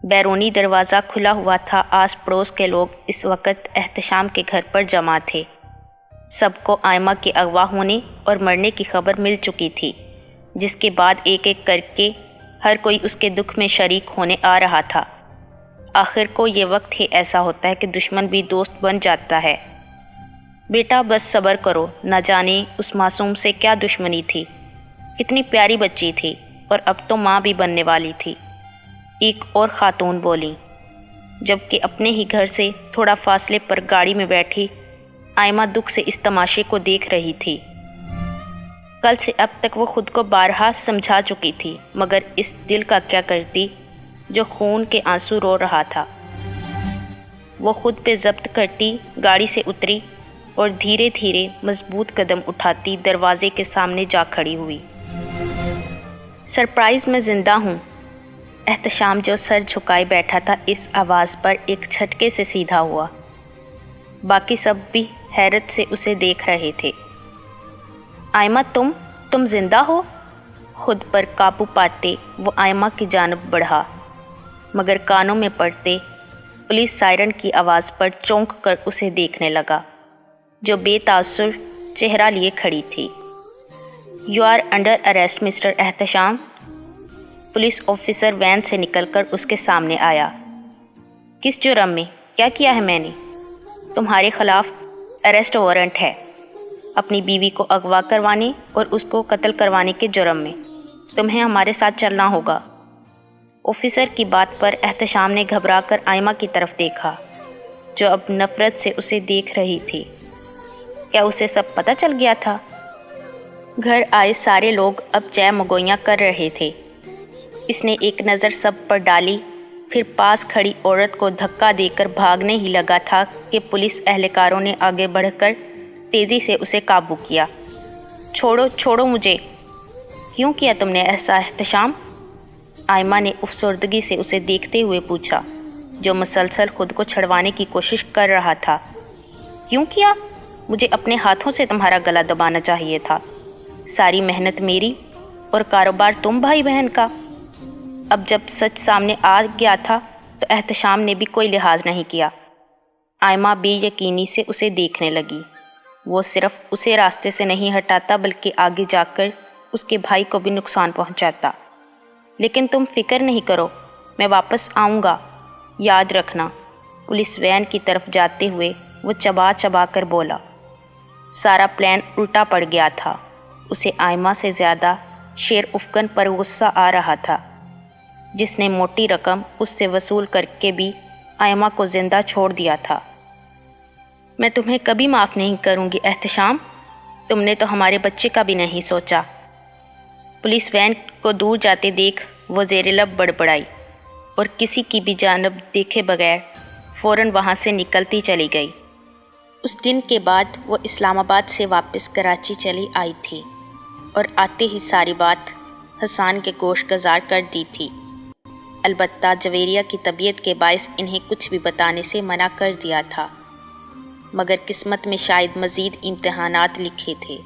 بیرونی دروازہ کھلا ہوا تھا۔ آس پڑوس کے لوگ اس وقت احتشام کے گھر پر جمع تھے۔ سب کو آئمہ کے اغوا ہونے اور مرنے کی خبر مل چکی تھی، جس کے بعد ایک ایک کر کے ہر کوئی اس کے دکھ میں شریک ہونے آ رہا تھا۔ آخر کو یہ وقت ہی ایسا ہوتا ہے کہ دشمن بھی دوست بن جاتا ہے۔ بیٹا بس صبر کرو، نہ جانے اس معصوم سے کیا دشمنی تھی، کتنی پیاری بچی تھی، اور اب تو ماں بھی بننے والی تھی، ایک اور خاتون بولیں، جبکہ اپنے ہی گھر سے تھوڑا فاصلے پر گاڑی میں بیٹھی آئمہ دکھ سے اس تماشے کو دیکھ رہی تھی۔ کل سے اب تک وہ خود کو بارہا سمجھا چکی تھی، مگر اس دل کا کیا کرتی جو خون کے آنسو رو رہا تھا۔ وہ خود پہ ضبط کرتی گاڑی سے اتری اور دھیرے دھیرے مضبوط قدم اٹھاتی دروازے کے سامنے جا کھڑی ہوئی۔ سرپرائز، میں زندہ ہوں۔ احتشام جو سر جھکائے بیٹھا تھا، اس آواز پر ایک جھٹکے سے سیدھا ہوا۔ باقی سب بھی حیرت سے اسے دیکھ رہے تھے۔ آئمہ، تم زندہ ہو؟ خود پر قابو پاتے وہ آئمہ کی جانب بڑھا، مگر کانوں میں پڑتے پولیس سائرن کی آواز پر چونک کر اسے دیکھنے لگا، جو بے تاثر چہرہ لیے کھڑی تھی۔ You are under arrest mister Ehtesham. Police officer van سے نکل کر اس کے سامنے آیا۔ کس جرم میں؟ کیا کیا ہے میں نے؟ تمہارے خلاف اریسٹ وارنٹ ہے، اپنی بیوی کو اغوا کروانے اور اس کو قتل کروانے کے جرم میں۔ تمہیں ہمارے ساتھ چلنا ہوگا۔ آفیسر کی بات پر احتشام نے گھبرا کر آئمہ کی طرف دیکھا، جو اب نفرت سے اسے دیکھ رہی تھی۔ کیا اسے سب پتہ چل گیا تھا؟ گھر آئے سارے لوگ اب چہ مگوئیاں کر رہے تھے۔ اس نے ایک نظر سب پر ڈالی، پھر پاس کھڑی عورت کو دھکا دے کر بھاگنے ہی لگا تھا کہ پولیس اہلکاروں نے آگے بڑھ کر تیزی سے اسے قابو کیا۔ چھوڑو مجھے۔ کیوں کیا تم نے ایسا احتشام؟ آئمہ نے افسردگی سے اسے دیکھتے ہوئے پوچھا، جو مسلسل خود کو چھڑوانے کی کوشش کر رہا تھا۔ کیوں کیا؟ مجھے اپنے ہاتھوں سے تمہارا گلا دبانا چاہیے تھا۔ ساری محنت میری اور کاروبار تم بھائی بہن کا۔ اب جب سچ سامنے آ گیا تھا تو احتشام نے بھی کوئی لحاظ نہیں کیا۔ آئمہ بے یقینی سے اسے دیکھنے لگی۔ وہ صرف اسے راستے سے نہیں ہٹاتا بلکہ آگے جا کر اس کے بھائی کو بھی نقصان پہنچاتا۔ لیکن تم فکر نہیں کرو، میں واپس آؤں گا، یاد رکھنا۔ پولیس وین کی طرف جاتے ہوئے وہ چبا کر بولا۔ سارا پلان الٹا پڑ گیا تھا۔ اسے آئمہ سے زیادہ شیر افغن پر غصہ آ رہا تھا، جس نے موٹی رقم اس سے وصول کر کے بھی آئمہ کو زندہ چھوڑ دیا تھا۔ میں تمہیں کبھی معاف نہیں کروں گی احتشام، تم نے تو ہمارے بچے کا بھی نہیں سوچا۔ پولیس وین کو دور جاتے دیکھ وہ زیر لب بڑبڑائی اور کسی کی بھی جانب دیکھے بغیر فوراً وہاں سے نکلتی چلی گئی۔ اس دن کے بعد وہ اسلام آباد سے واپس کراچی چلی آئی تھی اور آتے ہی ساری بات حسان کے گوش گزار کر دی تھی۔ البتہ جویریہ کی طبیعت کے باعث انہیں کچھ بھی بتانے سے منع کر دیا تھا، مگر قسمت میں شاید مزید امتحانات لکھے تھے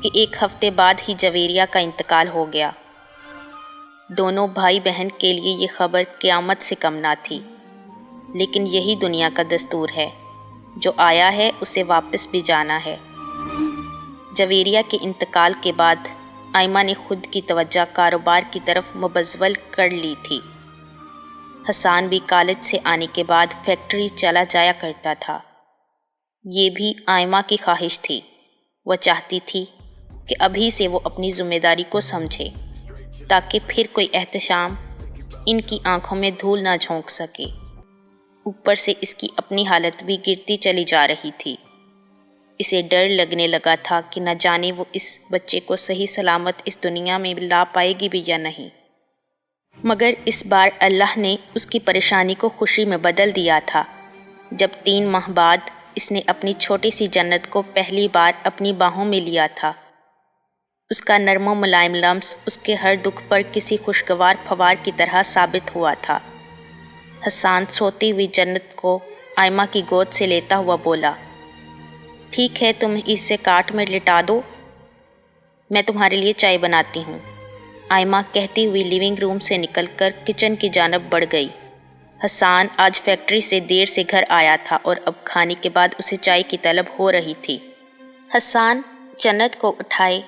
کہ ایک ہفتے بعد ہی جویریہ کا انتقال ہو گیا۔ دونوں بھائی بہن کے لیے یہ خبر قیامت سے کم نہ تھی، لیکن یہی دنیا کا دستور ہے، جو آیا ہے اسے واپس بھی جانا ہے۔ جویریہ کے انتقال کے بعد آئمہ نے خود کی توجہ کاروبار کی طرف مبذول کر لی تھی۔ حسان بھی کالج سے آنے کے بعد فیکٹری چلا جایا کرتا تھا۔ یہ بھی آئمہ کی خواہش تھی۔ وہ چاہتی تھی کہ ابھی سے وہ اپنی ذمہ داری کو سمجھے تاکہ پھر کوئی احتشام ان کی آنکھوں میں دھول نہ جھونک سکے۔ اوپر سے اس کی اپنی حالت بھی گرتی چلی جا رہی تھی۔ اسے ڈر لگنے لگا تھا کہ نہ جانے وہ اس بچے کو صحیح سلامت اس دنیا میں لا پائے گی بھی یا نہیں۔ مگر اس بار اللہ نے اس کی پریشانی کو خوشی میں بدل دیا تھا جب 3 ماہ بعد اس نے اپنی چھوٹی سی جنت کو پہلی بار اپنی باہوں میں لیا تھا۔ اس کا نرم و ملائم لمس اس کے ہر دکھ پر کسی خوشگوار پھوار کی طرح ثابت ہوا تھا۔ حسان سوتی ہوئی جنت کو آئمہ کی گود سے لیتا ہوا بولا، ٹھیک ہے تم اسے کاٹ میں لٹا دو، میں تمہارے لیے چائے بناتی ہوں۔ آئمہ کہتی ہوئی لیونگ روم سے نکل کر کچن کی جانب بڑھ گئی۔ حسان آج فیکٹری سے دیر سے گھر آیا تھا اور اب کھانے کے بعد اسے چائے کی طلب ہو رہی تھی۔ حسان جنت کو اٹھائے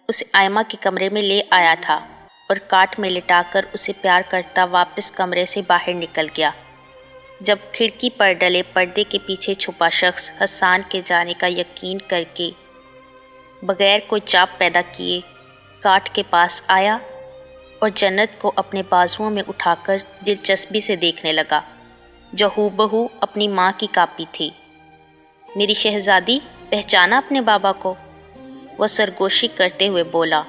اسے آئمہ کے کمرے میں لے آیا تھا اور کاٹ میں لٹا کر اسے پیار کرتا واپس کمرے سے باہر نکل گیا۔ جب کھڑکی پر ڈلے پردے کے پیچھے چھپا شخص حسان کے جانے کا یقین کر کے بغیر کوئی چاپ پیدا کیے کاٹ کے پاس آیا اور جنت کو اپنے بازوؤں میں اٹھا کر دلچسپی سے دیکھنے لگا، جو ہو بہو اپنی ماں کی کاپی تھی۔ میری شہزادی، پہچانا اپنے بابا کو؟ وہ سرگوشی کرتے ہوئے بولا،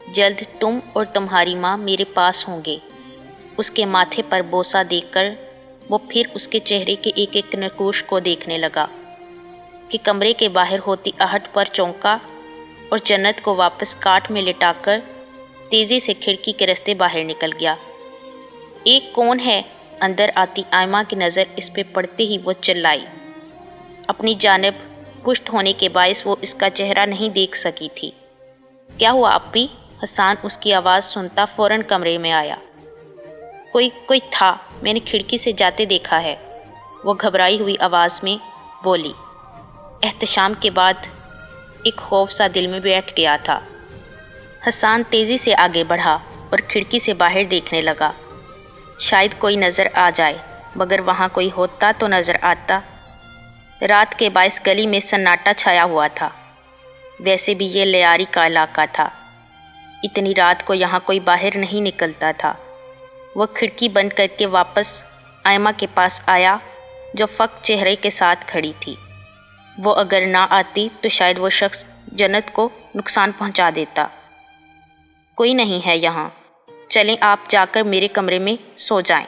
جلد تم اور تمہاری ماں میرے پاس ہوں گے۔ اس کے ماتھے پر بوسہ دے کر وہ پھر اس کے چہرے کے ایک ایک نقوش کو دیکھنے لگا کہ کمرے کے باہر ہوتی آہٹ پر چونکا اور جنت کو واپس کاٹ میں لٹا کر تیزی سے کھڑکی کے راستے باہر نکل گیا۔ ایک کون ہے؟ اندر آتی آئمہ کی نظر اس پہ پڑتے ہی وہ چلائی۔ اپنی جانب پشت ہونے کے باعث وہ اس کا چہرہ نہیں دیکھ سکی تھی۔ کیا ہوا اپی؟ حسان اس کی آواز سنتا فوراً کمرے میں آیا۔ کوئی تھا، میں نے کھڑکی سے جاتے دیکھا ہے، وہ گھبرائی ہوئی آواز میں بولی۔ احتشام کے بعد ایک خوف سا دل میں بیٹھ گیا تھا۔ حسان تیزی سے آگے بڑھا اور کھڑکی سے باہر دیکھنے لگا، شاید کوئی نظر آ جائے، مگر وہاں کوئی ہوتا تو نظر آتا۔ رات کے باعث گلی میں سناٹا چھایا ہوا تھا، ویسے بھی یہ لیاری کا علاقہ تھا، اتنی رات کو یہاں کوئی باہر نہیں نکلتا تھا۔ وہ کھڑکی بند کر کے واپس آئمہ کے پاس آیا جو فق چہرے کے ساتھ کھڑی تھی۔ وہ اگر نہ آتی تو شاید وہ شخص جنت کو نقصان پہنچا دیتا۔ کوئی نہیں ہے یہاں، چلیں آپ جا کر میرے کمرے میں سو جائیں۔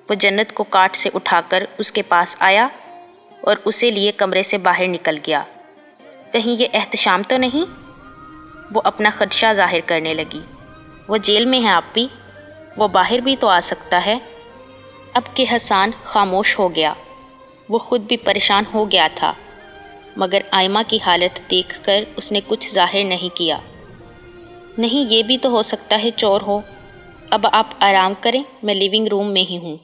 وہ جنت کو کاٹ سے اٹھا کر اس کے پاس آیا اور اسے لیے کمرے سے باہر نکل گیا۔ کہیں یہ احتشام تو نہیں؟ وہ اپنا خدشہ ظاہر کرنے لگی۔ وہ جیل میں ہے آپی، وہ باہر بھی تو آ سکتا ہے۔ اب کہ حسان خاموش ہو گیا، وہ خود بھی پریشان ہو گیا تھا، مگر آئمہ کی حالت دیکھ کر اس نے کچھ ظاہر نہیں کیا۔ نہیں، یہ بھی تو ہو سکتا ہے چور ہو۔ اب آپ آرام کریں، میں لیونگ روم میں ہی ہوں،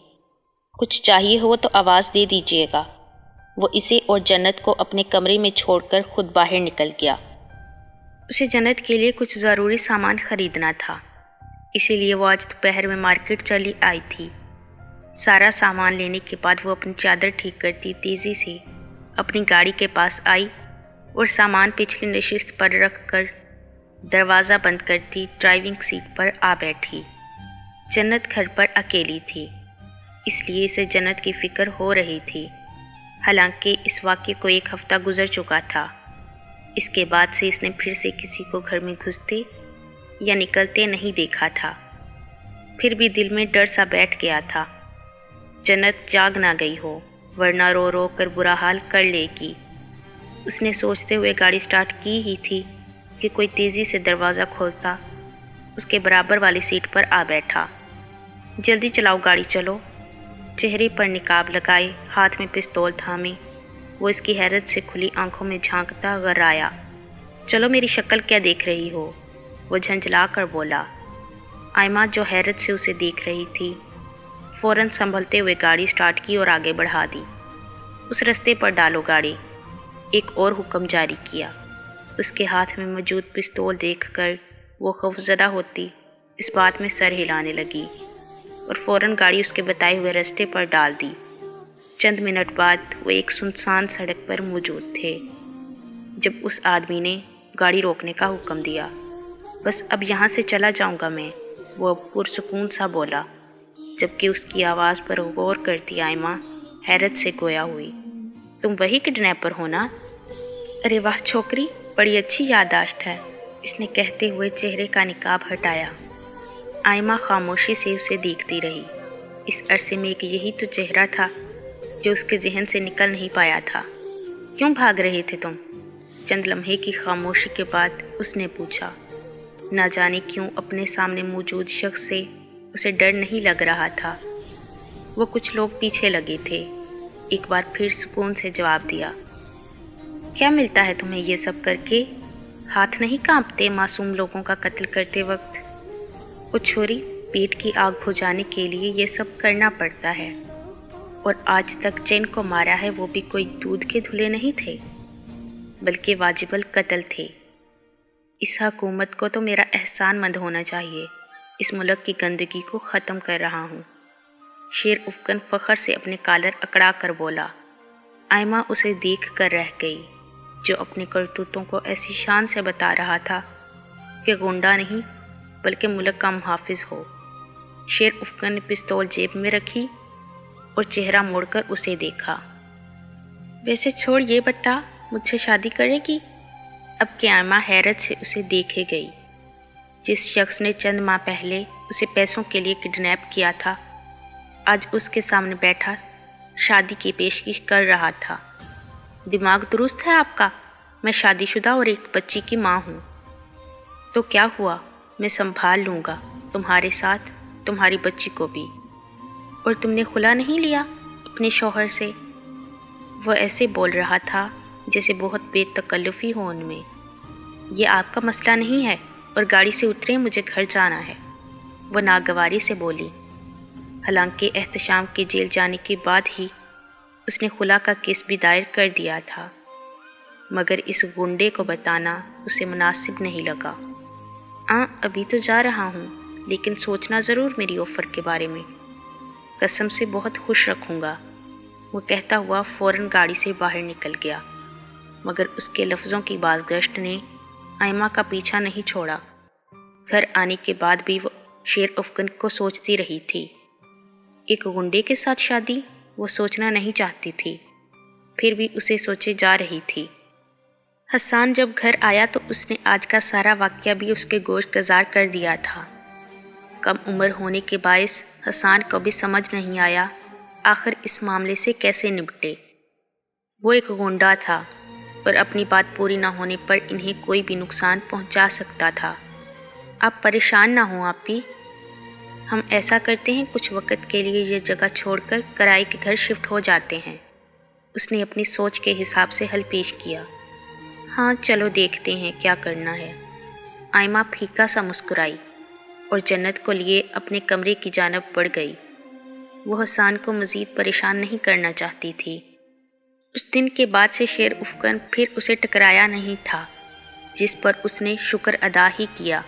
کچھ چاہیے ہو تو آواز دے دیجیے گا۔ وہ اسے اور جنت کو اپنے کمرے میں چھوڑ کر خود باہر نکل گیا۔ اسے جنت کے لیے کچھ ضروری سامان خریدنا تھا، اسی لیے وہ آج دوپہر میں مارکیٹ چلی آئی تھی۔ سارا سامان لینے کے بعد وہ اپنی چادر ٹھیک کرتی تیزی سے اپنی گاڑی کے پاس آئی اور سامان پچھلی نشست پر رکھ کر دروازہ بند کرتی ڈرائیونگ سیٹ پر آ بیٹھی۔ جنت گھر پر اکیلی تھی، اس لیے اسے جنت کی فکر ہو رہی تھی، حالانکہ اس واقعے کو 1 ہفتہ گزر چکا تھا۔ اس کے بعد سے اس نے پھر سے کسی کو گھر میں گھستے یا نکلتے نہیں دیکھا تھا۔ پھر بھی دل میں ڈر سا بیٹھ گیا تھا، جنت جاگ نہ گئی ہو ورنہ رو رو کر برا حال کر لے گی۔ اس نے سوچتے ہوئے گاڑی سٹارٹ کی ہی تھی کہ کوئی تیزی سے دروازہ کھولتا اس کے برابر والی سیٹ پر آ بیٹھا۔ جلدی چلاؤ گاڑی، چلو۔ چہرے پر نقاب لگائے، ہاتھ میں پستول تھامے، وہ اس کی حیرت سے کھلی آنکھوں میں جھانکتا غرایا۔ چلو، میری شکل کیا دیکھ رہی ہو؟ وہ جھنجھلا کر بولا۔ آئمہ جو حیرت سے اسے دیکھ رہی تھی، فوراً سنبھلتے ہوئے گاڑی سٹارٹ کی اور آگے بڑھا دی۔ उस रास्ते पर डालो गाड़ी। एक और हुक्म जारी किया। उसके हाथ में मौजूद पिस्तौल देखकर वो खौफजदा होती इस बात में सर हिलाने लगी और फ़ौरन गाड़ी उसके बताए हुए रास्ते पर डाल दी। चंद मिनट बाद वो एक सुनसान सड़क पर मौजूद थे जब उस आदमी ने गाड़ी रोकने का हुक्म दिया। बस अब यहाँ से चला जाऊँगा मैं, वो पुरसुकून सा बोला, जबकि उसकी आवाज़ पर गौर करती आयमा हैरत से गोया हुई। तुम वही किडनैपर हो ना? अरे वाह छोकरी, बड़ी अच्छी याददाश्त है, इसने कहते हुए चेहरे का निकाब हटाया। आयमा खामोशी से उसे देखती रही। इस अरसे में एक यही तो चेहरा था जो उसके जहन से निकल नहीं पाया था। क्यों भाग रहे थे तुम? चंद लम्हे की खामोशी के बाद उसने पूछा। ना जाने क्यों अपने सामने मौजूद शख्स से उसे डर नहीं लग रहा था। वो कुछ लोग पीछे लगे थे। एक बार फिर सुकून से जवाब दिया। क्या मिलता है तुम्हें ये सब करके? हाथ नहीं कांपते मासूम लोगों का कत्ल करते वक्त? वो छोरी, पेट की आग बुझाने के लिए ये सब करना पड़ता है। और आज तक जिन को मारा है वो भी कोई दूध के धुले नहीं थे, बल्कि वाजिबल कत्ल थे। इस हुकूमत को तो मेरा एहसानमंद होना चाहिए। इस मुल्क की गंदगी को ख़त्म कर रहा हूँ। शेर उफ़कन फ़ख्र से अपने कॉलर अकड़ा कर बोला। आयमा उसे देख कर रह गई, जो अपने करतूतों को ऐसी शान से बता रहा था कि गुंडा नहीं बल्कि मुल्क का मुहाफिज हो। शेर उफ़कन ने पिस्तौल जेब में रखी और चेहरा मोड़कर उसे देखा। वैसे छोड़, ये बता, मुझसे शादी करेगी? अब कि आयमा हैरत से उसे देखे गई। जिस शख्स ने चंद माह पहले उसे पैसों के लिए किडनैप किया था, आज उसके सामने बैठा शादी की पेशकश कर रहा था। दिमाग दुरुस्त है आपका? मैं शादीशुदा और एक बच्ची की माँ हूँ। तो क्या हुआ, मैं संभाल लूँगा तुम्हारे साथ तुम्हारी बच्ची को भी। और तुमने खुला नहीं लिया अपने शौहर से? वो ऐसे बोल रहा था जैसे बहुत बेतकल्लुफ़ी हो उनमें। ये आपका मसला नहीं है और गाड़ी से उतरे, मुझे घर जाना है, वो नागवारी से बोली। हालांकि एहतशाम के जेल जाने के बाद ही उसने खुला का केस भी दायर कर दिया था, मगर इस गुंडे को बताना उसे मुनासिब नहीं लगा। अभी तो जा रहा हूँ, लेकिन सोचना ज़रूर मेरी ऑफ़र के बारे में। कसम से बहुत खुश रखूँगा, वो कहता हुआ फ़ौरन गाड़ी से बाहर निकल गया। मगर उसके लफ्ज़ों की बाज़गश्त ने आयमा का पीछा नहीं छोड़ा। घर आने के बाद भी वो शेर उफ़कन को सोचती रही थी। एक गुंडे के साथ शादी वो सोचना नहीं चाहती थी, फिर भी उसे सोचे जा रही थी। हसन जब घर आया तो उसने आज का सारा वाक़या भी उसके गोश गुज़ार कर दिया था। कम उम्र होने के बायस हसन को भी समझ नहीं आया आखिर इस मामले से कैसे निपटे। वो एक गुंडा था और अपनी बात पूरी ना होने पर इन्हें कोई भी नुकसान पहुंचा सकता था। आप परेशान ना हो आपी, हम ऐसा करते हैं, कुछ वक्त के लिए ये जगह छोड़कर किराए के घर शिफ्ट हो जाते हैं। उसने अपनी सोच के हिसाब से हल पेश किया। हाँ चलो देखते हैं क्या करना है। आयमा फीका सा मुस्कुराई और जन्नत को लिए अपने कमरे की जानब बढ़ गई। वो हसन को मज़ीद परेशान नहीं करना चाहती थी। उस दिन के बाद से शेर उफ़कन फिर उसे टकराया नहीं था, जिस पर उसने शुक्र अदा ही किया।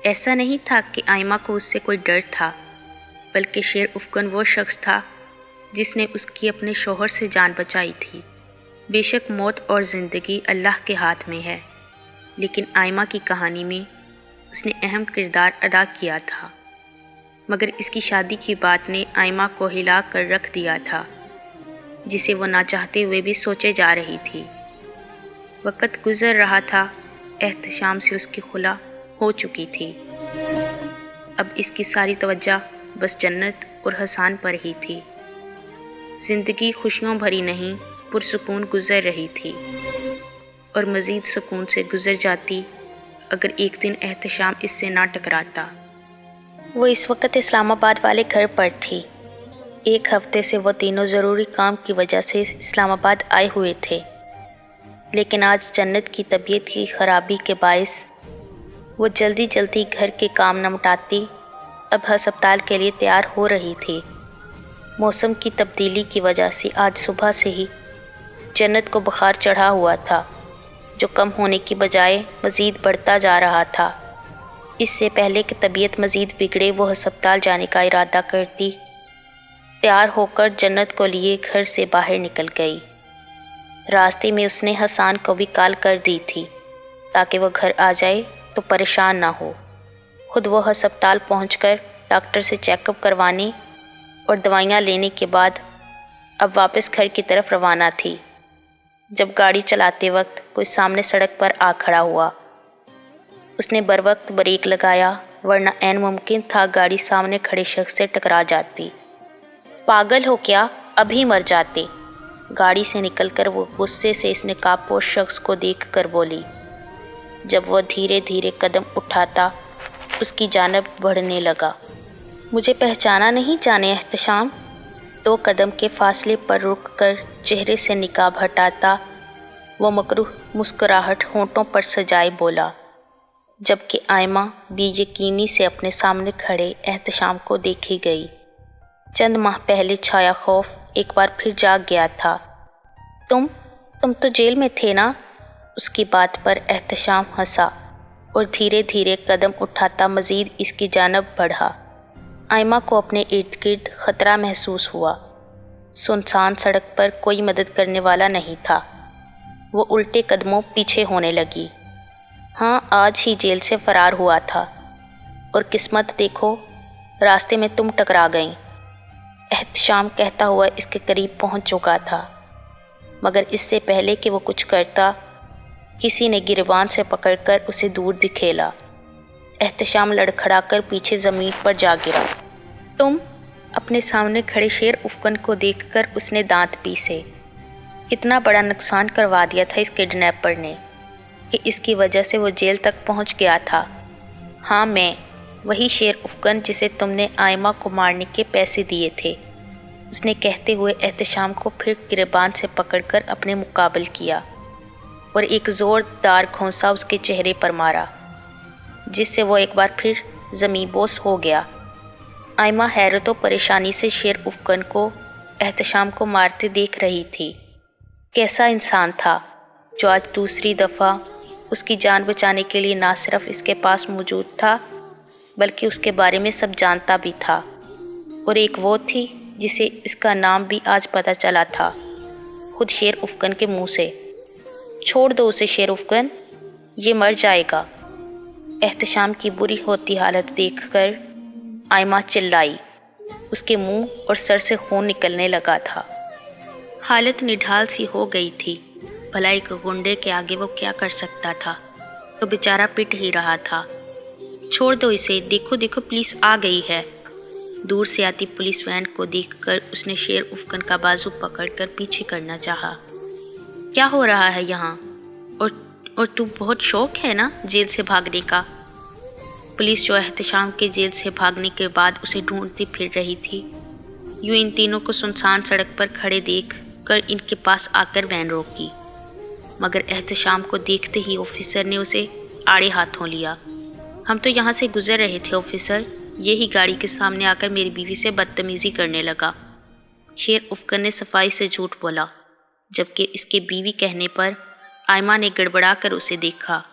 ऐसा नहीं था कि आयमा को उससे कोई डर था, बल्कि शेर उफ़कन वो शख्स था जिसने उसकी अपने शौहर से जान बचाई थी। बेशक मौत और ज़िंदगी अल्लाह के हाथ में है, लेकिन आयमा की कहानी में उसने अहम किरदार अदा किया था। मगर इसकी शादी की बात ने आयमा को हिला कर रख दिया था, जिसे वो ना चाहते हुए भी सोचे जा रही थी। वक़्त गुज़र रहा था, एहतशाम से उसकी खुला हो चुकी थी। अब इसकी सारी तवज्जो बस जन्नत और हसन पर ही थी। ज़िंदगी खुशियों भरी नहीं, पुरसुकून गुज़र रही थी और मज़ीद सुकून से गुज़र जाती अगर एक दिन एहतशाम इससे ना टकराता। वो इस वक्त इस्लामाबाद वाले घर पर थी। एक हफ्ते से वो तीनों ज़रूरी काम की वजह से इस्लामाबाद आए हुए थे, लेकिन आज जन्नत की तबीयत की ख़राबी के बायस वो जल्दी जल्दी घर के काम निपटाती अब हस्पताल के लिए तैयार हो रही थी। मौसम की तब्दीली की वजह से आज सुबह से ही जन्नत को बुखार चढ़ा हुआ था, जो कम होने की बजाय मज़ीद बढ़ता जा रहा था। इससे पहले कि तबीयत मज़ीद बिगड़े वो अस्पताल जाने का इरादा करती, तैयार होकर जन्नत को लिए घर से बाहर निकल गई। रास्ते में उसने हसन को भी कॉल कर दी थी ताकि वह घर आ जाए तो परेशान ना हो। खुद वो अस्पताल पहुंचकर डॉक्टर से चेकअप करवाने और दवाइयाँ लेने के बाद अब वापस घर की तरफ रवाना थी, जब गाड़ी चलाते वक्त कोई सामने सड़क पर आ खड़ा हुआ। उसने बरवक्त ब्रेक लगाया, वरना ऐन मुमकिन था गाड़ी सामने खड़े शख्स से टकरा जाती। पागल हो क्या, अभी मर जाते। गाड़ी से निकलकर वो गुस्से से इस नकाबपोश शख्स को देखकर बोली। जब वह धीरे धीरे कदम उठाता उसकी जानिब बढ़ने लगा। मुझे पहचाना नहीं जाने एहतशाम? 2 कदम के फासले पर रुककर चेहरे से निकाब हटाता वो मकरूह मुस्कुराहट होंठों पर सजाए बोला, जबकि आयमा बेयकीनी से अपने सामने खड़े एहतशाम को देखी गई। चंद माह पहले छाया खौफ एक बार फिर जाग गया था। तुम तो जेल में थे ना? उसकी बात पर एहतशाम हंसा और धीरे धीरे कदम उठाता मज़ीद इसकी जानिब बढ़ा। आयमा को अपने इर्द गिर्द ख़तरा महसूस हुआ। सुनसान सड़क पर कोई मदद करने वाला नहीं था। वो उल्टे कदमों पीछे होने लगी। हाँ, आज ही जेल से फ़रार हुआ था और किस्मत देखो, रास्ते में तुम टकरा गईं। एहतशाम कहता हुआ इसके करीब पहुंच चुका था, मगर इससे पहले कि वो कुछ करता, किसी ने गिरबान से पकड़कर उसे दूर धकेला। एहतशाम लड़खड़ाकर पीछे ज़मीन पर जा गिरा। तुम? अपने सामने खड़े शेर उफ़कन को देखकर उसने दांत पीसे। कितना बड़ा नुकसान करवा दिया था इस किडनैपर ने कि इसकी वजह से वो जेल तक पहुंच गया था। हाँ, मैं वही शेर उफ़कन जिसे तुमने आयमा को मारने के पैसे दिए थे, उसने कहते हुए एहतशाम को फिर गिरबान से पकड़कर अपने मुकाबल किया और एक ज़ोरदार घोंसा उसके चेहरे पर मारा, जिससे वो एक बार फिर ज़मींबोस हो गया। आयमा हैरत और परेशानी से शेर उफ़कन को एहतशाम को मारते देख रही थी। कैसा इंसान था जो आज दूसरी दफ़ा उसकी जान बचाने के लिए ना सिर्फ इसके पास मौजूद था, बल्कि उसके बारे में सब जानता भी था। और एक वो थी जिसे इसका नाम भी आज पता चला था, खुद शेर उफ़कन के मुंह से। छोड़ दो उसे शेर उफ़कन, ये मर जाएगा। एहतशाम की बुरी होती हालत देखकर आयमा चिल्लाई। उसके मुंह और सर से खून निकलने लगा था। हालत निढाल सी हो गई थी। भला एक गुंडे के आगे वो क्या कर सकता था, तो बेचारा पिट ही रहा था। छोड़ दो इसे, देखो देखो पुलिस आ गई है। दूर से आती पुलिस वैन को देखकर उसने शेर उफ़कन का बाजू पकड़कर पीछे करना चाहा। क्या हो रहा है यहाँ? और तू बहुत शौक है ना जेल से भागने का? पुलिस जो एहतशाम के जेल से भागने के बाद उसे ढूंढती फिर रही थी, यूँ इन तीनों को सुनसान सड़क पर खड़े देख कर इनके पास आकर वैन रोकी। मगर एहतशाम को देखते ही ऑफिसर ने उसे आड़े हाथों लिया। हम तो यहाँ से गुजर रहे थे ऑफिसर, यही गाड़ी के सामने आकर मेरी बीवी से बदतमीज़ी करने लगा। शेर उफ़कन ने सफाई से झूठ बोला, जबकि इसके बीवी कहने पर आयमा ने गड़बड़ा कर उसे देखा,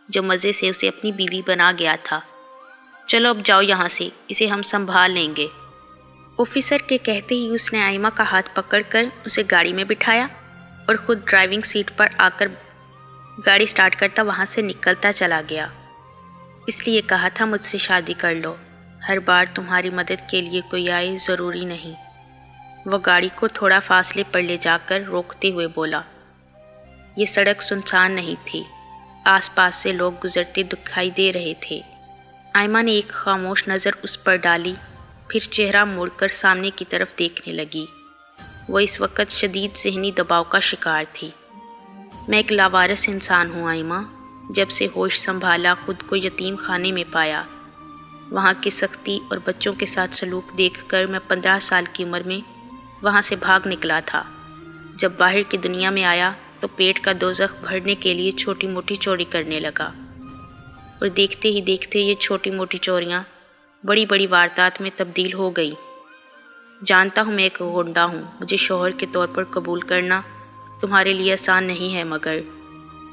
जो मज़े से उसे अपनी बीवी बना गया था। चलो अब जाओ यहाँ से, इसे हम संभाल लेंगे। ऑफिसर के कहते ही उसने आयमा का हाथ पकड़कर उसे गाड़ी में बिठाया और ख़ुद ड्राइविंग सीट पर आकर गाड़ी स्टार्ट करता वहाँ से निकलता चला गया। इसलिए कहा था मुझसे शादी कर लो, हर बार तुम्हारी मदद के लिए कोई आए ज़रूरी नहीं। वह गाड़ी को थोड़ा फासले पर ले जाकर रोकते हुए बोला। ये सड़क सुनसान नहीं थी, आसपास से लोग गुजरते दिखाई दे रहे थे। आयमा ने एक खामोश नज़र उस पर डाली, फिर चेहरा मोड़कर सामने की तरफ देखने लगी। वह इस वक्त शदीद ज़हनी दबाव का शिकार थी। मैं एक लावारिस इंसान हूँ आयमा। जब से होश संभाला खुद को यतीम खाने में पाया। वहाँ की सख्ती और बच्चों के साथ सलूक देखकर मैं 15 साल की उम्र में वहाँ से भाग निकला था। जब बाहर की दुनिया में आया तो पेट का दोज़ख भरने के लिए छोटी मोटी चोरी करने लगा, और देखते ही देखते ये छोटी मोटी चोरियाँ बड़ी बड़ी वारदात में तब्दील हो गई। جانتا ہوں میں ایک گنڈا ہوں، مجھے شوہر کے طور پر قبول کرنا تمہارے لیے آسان نہیں ہے، مگر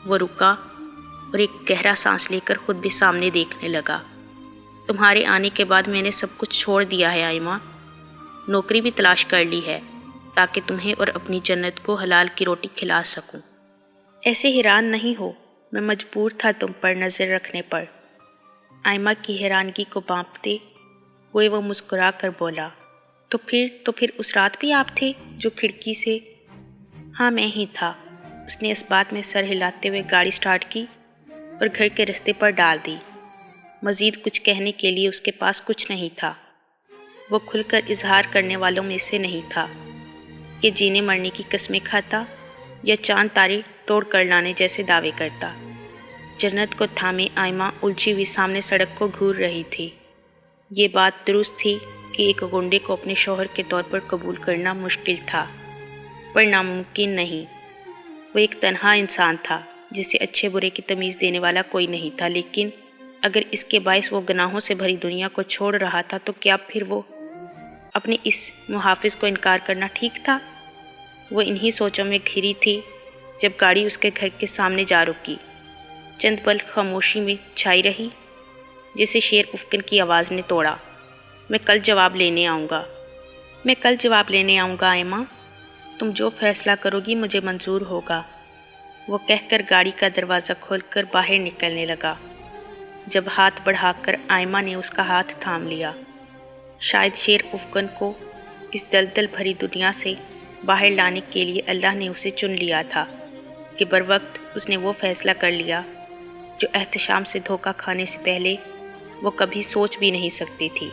وہ رکا اور ایک گہرا سانس لے کر خود بھی سامنے دیکھنے لگا۔ تمہارے آنے کے بعد میں نے سب کچھ چھوڑ دیا ہے آئمہ، نوکری بھی تلاش کر لی ہے تاکہ تمہیں اور اپنی جنت کو حلال کی روٹی کھلا سکوں۔ ایسے حیران نہیں ہو، میں مجبور تھا تم پر نظر رکھنے پر۔ آئمہ کی حیرانگی کو بانپتے ہوئے وہ مسکرا کر بولا، تو پھر اس رات بھی آپ تھے جو کھڑکی سے؟ ہاں میں ہی تھا۔ اس نے اس بات میں سر ہلاتے ہوئے گاڑی سٹارٹ کی اور گھر کے رستے پر ڈال دی۔ مزید کچھ کہنے کے لیے اس کے پاس کچھ نہیں تھا۔ وہ کھل کر اظہار کرنے والوں میں سے نہیں تھا کہ جینے مرنے کی قسمیں کھاتا یا چاند تارے توڑ کر لانے جیسے دعوے کرتا۔ جنت کو تھامے آئمہ الجھی ہوئی سامنے سڑک کو گھور رہی تھی۔ یہ بات درست تھی کہ ایک گنڈے کو اپنے شوہر کے طور پر قبول کرنا مشکل تھا، پر ناممکن نہیں۔ وہ ایک تنہا انسان تھا جسے اچھے برے کی تمیز دینے والا کوئی نہیں تھا، لیکن اگر اس کے باعث وہ گناہوں سے بھری دنیا کو چھوڑ رہا تھا تو کیا پھر وہ اپنے اس محافظ کو انکار کرنا ٹھیک تھا؟ وہ انہی سوچوں میں گھری تھی جب گاڑی اس کے گھر کے سامنے جا رکی۔ چند پل خاموشی میں چھائی رہی، جسے شیر افکن کی آواز نے توڑا۔ میں کل جواب لینے آؤں گا آئمہ، تم جو فیصلہ کرو گی مجھے منظور ہوگا۔ وہ کہہ کر گاڑی کا دروازہ کھول کر باہر نکلنے لگا، جب ہاتھ بڑھا کر آئمہ نے اس کا ہاتھ تھام لیا۔ شاید شیر افکن کو اس دلدل بھری دنیا سے باہر لانے کے لیے اللہ نے اسے چن لیا تھا کہ بروقت اس نے وہ فیصلہ کر لیا جو احتشام سے دھوکہ کھانے سے پہلے وہ کبھی سوچ بھی نہیں سکتی تھی۔